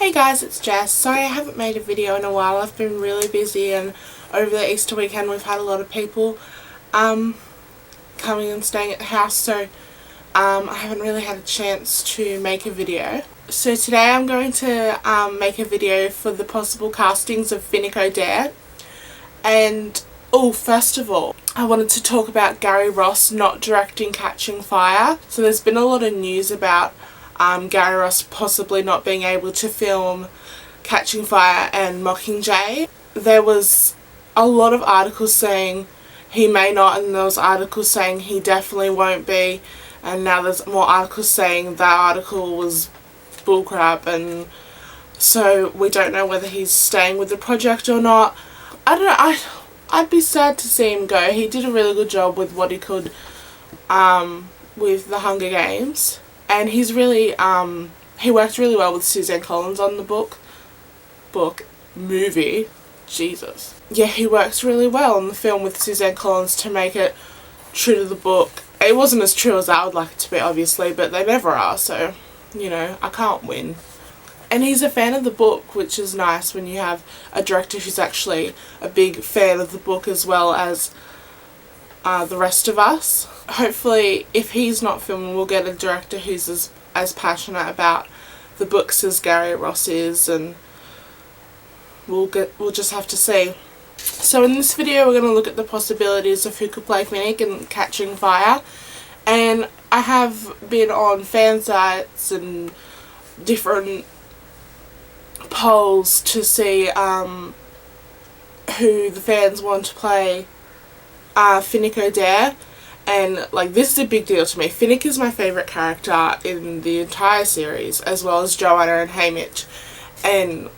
Hey guys, it's Jess. Sorry I haven't made a video in a while. I've been really busy, and over the Easter weekend we've had a lot of people coming and staying at the house, so I haven't really had a chance to make a video. So today I'm going to make a video for the possible castings of Finnick Odair. And first of all, I wanted to talk about Gary Ross not directing Catching Fire. So there's been a lot of news about Gary Ross possibly not being able to film Catching Fire and Mockingjay. There was a lot of articles saying he may not, and there was articles saying he definitely won't be, and now there's more articles saying that article was bullcrap, and so we don't know whether he's staying with the project or not. I don't know, I'd be sad to see him go. He did a really good job with what he could with the Hunger Games. And he's really, he worked really well with Suzanne Collins on the movie, Jesus. Yeah, he works really well on the film with Suzanne Collins to make it true to the book. It wasn't as true as I would like it to be, obviously, but they never are, so, you know, I can't win. And he's a fan of the book, which is nice when you have a director who's actually a big fan of the book as well as the rest of us. Hopefully, if he's not filming, we'll get a director who's as passionate about the books as Gary Ross is, and we'll just have to see. So in this video we're going to look at the possibilities of who could play Finnick in Catching Fire, and I have been on fan sites and different polls to see who the fans want to play Finnick Odair. And like, this is a big deal to me. Finnick is my favourite character in the entire series, as well as Joanna and Haymitch, and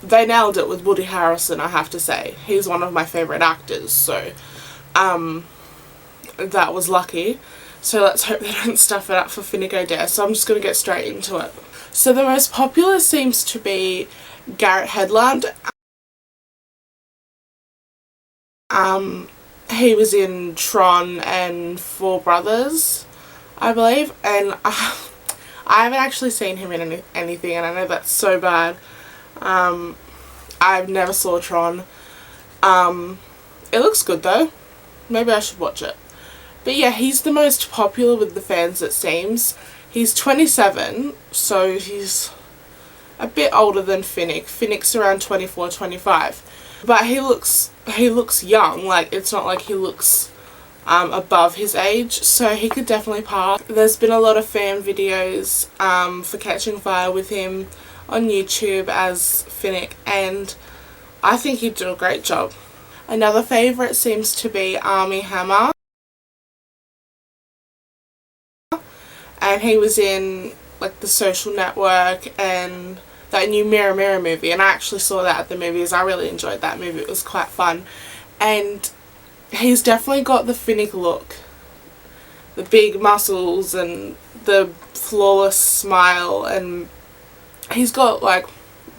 they nailed it with Woody Harrelson, I have to say. He's one of my favourite actors, so that was lucky. So let's hope they don't stuff it up for Finnick Odair. So I'm just going to get straight into it. So the most popular seems to be Garrett Hedlund. He was in Tron and Four Brothers, I believe, and I haven't actually seen him in anything, and I know that's so bad. I've never saw Tron. It looks good though. Maybe I should watch it. But yeah, he's the most popular with the fans, it seems. He's 27, so he's a bit older than Finnick. Finnick's around 24, 25. But he looks young, like it's not like he looks above his age, so he could definitely pass. There's been a lot of fan videos for Catching Fire with him on YouTube as Finnick, and I think he'd do a great job. Another favourite seems to be Armie Hammer, and he was in like The Social Network and that new Mirror Mirror movie, and I actually saw that at the movies. I really enjoyed that movie. It was quite fun, and he's definitely got the Finnick look, the big muscles and the flawless smile, and he's got like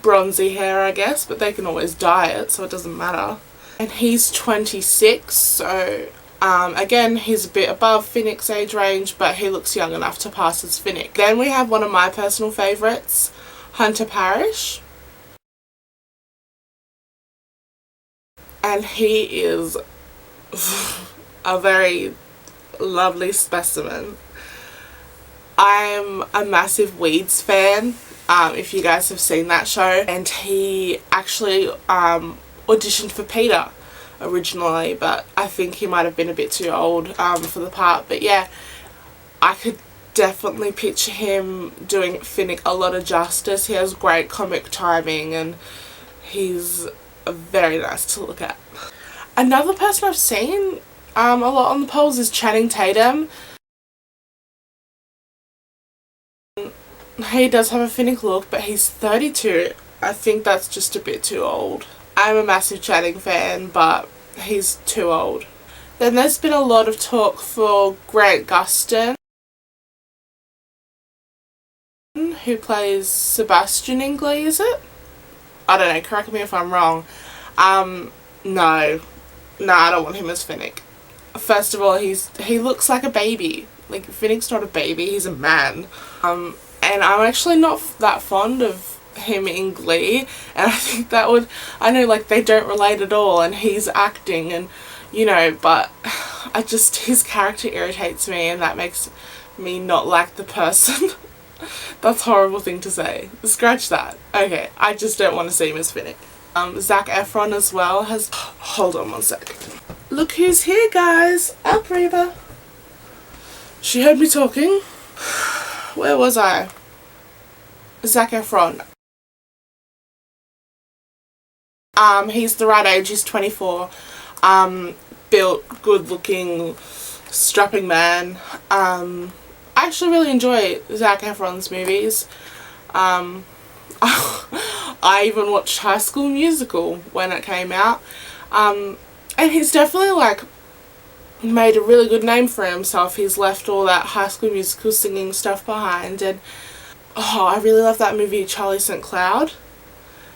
bronzy hair, I guess, but they can always dye it, so it doesn't matter. And he's 26, so again, he's a bit above Finnick's age range, but he looks young enough to pass as Finnick. Then we have one of my personal favourites, Hunter Parrish, and he is a very lovely specimen. I'm a massive Weeds fan, if you guys have seen that show, and he actually auditioned for Peter originally, but I think he might have been a bit too old for the part. But yeah, I could definitely picture him doing Finnick a lot of justice. He has great comic timing, and he's very nice to look at. Another person I've seen a lot on the polls is Channing Tatum. He does have a Finnick look, but he's 32. I think that's just a bit too old. I'm a massive Channing fan, but he's too old. Then there's been a lot of talk for Grant Gustin, who plays Sebastian in Glee, is it? I don't know, correct me if I'm wrong. No, I don't want him as Finnick. First of all, he looks like a baby. Like, Finnick's not a baby, he's a man. And I'm actually not that fond of him in Glee, and I think that would, I know like they don't relate at all and he's acting and you know, but his character irritates me and that makes me not like the person. That's a horrible thing to say. Scratch that. Okay, I just don't want to see him as Finnick. Zac Efron as well has, hold on one sec. Look who's here guys, Alpreva. She heard me talking. Where was I? Zac Efron. He's the right age, he's 24. Built, good looking, strapping man. I actually really enjoy Zac Efron's movies. I even watched High School Musical when it came out. And he's definitely like made a really good name for himself. He's left all that High School Musical singing stuff behind, and oh, I really love that movie Charlie St. Cloud,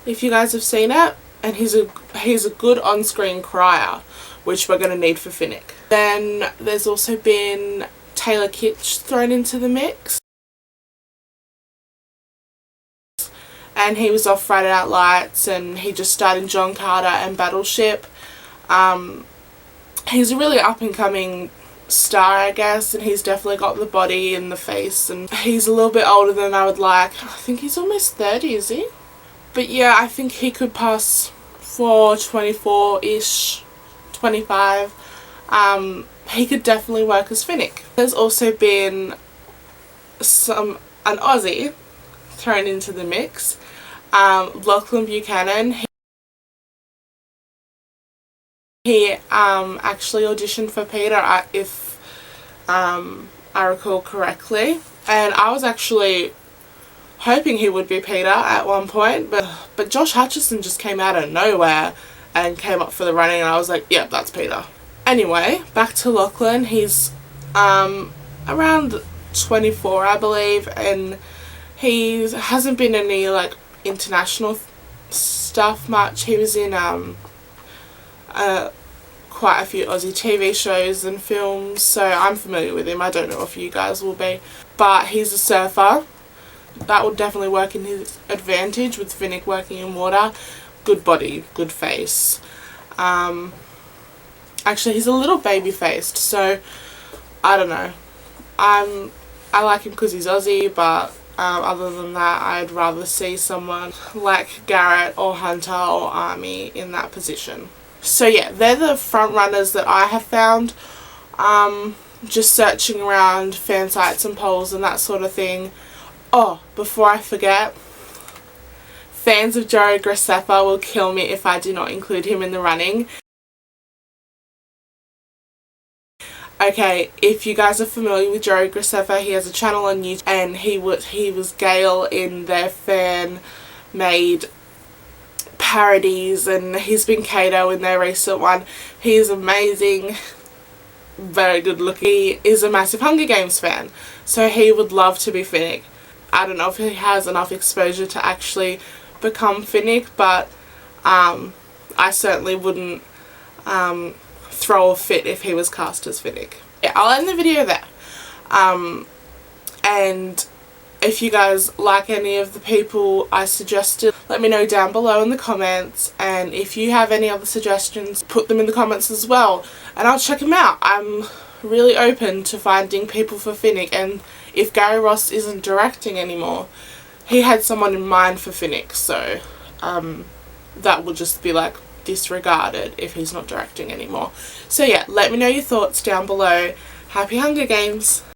if you guys have seen it. And he's a good on-screen crier, which we're going to need for Finnick. Then there's also been Taylor Kitsch thrown into the mix. And he was off Friday Night Lights and he just starred in John Carter and Battleship. He's a really up-and-coming star, I guess, and he's definitely got the body and the face, and he's a little bit older than I would like. I think he's almost 30, is he? But yeah, I think he could pass for 24-ish, 25. He could definitely work as Finnick. There's also been an Aussie thrown into the mix. Lachlan Buchanan. He actually auditioned for Peter, if I recall correctly, and I was actually hoping he would be Peter at one point, but Josh Hutcherson just came out of nowhere and came up for the running, and I was like, yeah, that's Peter. Anyway, back to Lachlan. He's around 24, I believe, and he hasn't been in any like international stuff much. He was in quite a few Aussie TV shows and films, so I'm familiar with him. I don't know if you guys will be, but he's a surfer. That would definitely work in his advantage with Finnick working in water. Good body, good face. Actually, he's a little baby-faced, so I don't know. I like him because he's Aussie, but other than that, I'd rather see someone like Garrett or Hunter or Army in that position. So yeah, they're the front runners that I have found. Just searching around fan sites and polls and that sort of thing. Oh, before I forget, fans of Joey Graceffa will kill me if I do not include him in the running. Okay, if you guys are familiar with Joey Graceffa, he has a channel on YouTube, and he was Gale in their fan-made parodies, and he's been Kato in their recent one. He is amazing, very good looking. He is a massive Hunger Games fan, so he would love to be Finnick. I don't know if he has enough exposure to actually become Finnick, but I certainly wouldn't throw a fit if he was cast as Finnick. Yeah, I'll end the video there. And if you guys like any of the people I suggested, let me know down below in the comments, and if you have any other suggestions, put them in the comments as well, and I'll check them out. I'm really open to finding people for Finnick, and if Gary Ross isn't directing anymore, he had someone in mind for Finnick, so that will just be like disregarded if he's not directing anymore. So yeah, let me know your thoughts down below. Happy Hunger Games!